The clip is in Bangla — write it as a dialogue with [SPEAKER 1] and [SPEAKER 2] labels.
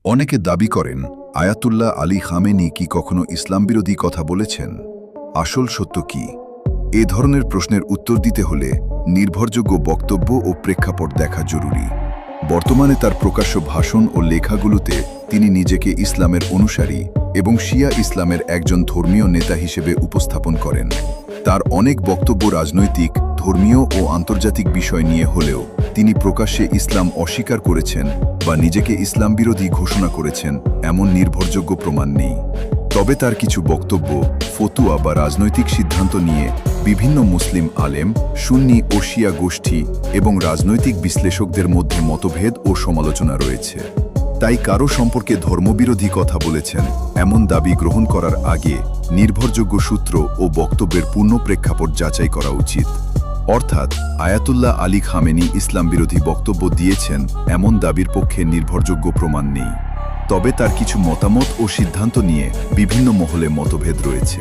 [SPEAKER 1] অনেকে দাবি করেন আয়াতুল্লাহ আলী খামেনি কি কখনো ইসলাম বিরোধী কথা বলেছেন। আসল সত্য কি? এ ধরনের প্রশ্নের উত্তর দিতে হলে নির্ভরযোগ্য বক্তব্য ও প্রেক্ষাপট দেখা জরুরি। বর্তমানে তার প্রকাশ্য ভাষণ ও লেখাগুলোতে তিনি নিজেকে ইসলামের অনুসারী এবং শিয়া ইসলামের একজন ধর্মীয় নেতা হিসেবে উপস্থাপন করেন। তার অনেক বক্তব্য রাজনৈতিক, ধর্মীয় ও আন্তর্জাতিক বিষয় নিয়ে হলেও তিনি প্রকাশ্যে ইসলাম অস্বীকার করেছেন বা নিজেকে ইসলাম বিরোধী ঘোষণা করেছেন এমন নির্ভরযোগ্য প্রমাণ নেই। তবে তার কিছু বক্তব্য, ফতুয়া বা রাজনৈতিক সিদ্ধান্ত নিয়ে বিভিন্ন মুসলিম আলেম, সুন্নি ও শিয়া গোষ্ঠী এবং রাজনৈতিক বিশ্লেষকদের মধ্যে মতভেদ ও সমালোচনা রয়েছে। তাই কারো সম্পর্কে ধর্মবিরোধী কথা বলেছেন এমন দাবি গ্রহণ করার আগে নির্ভরযোগ্য সূত্র ও বক্তব্যের পূর্ণ প্রেক্ষাপট যাচাই করা উচিত। অর্থাৎ আয়াতুল্লাহ আলী খামেনি ইসলাম বিরোধী বক্তব্য দিয়েছেন এমন দাবির পক্ষে নির্ভরযোগ্য প্রমাণ নেই। তবে তার কিছু মতামত ও সিদ্ধান্ত নিয়ে বিভিন্ন মহলে মতভেদ রয়েছে।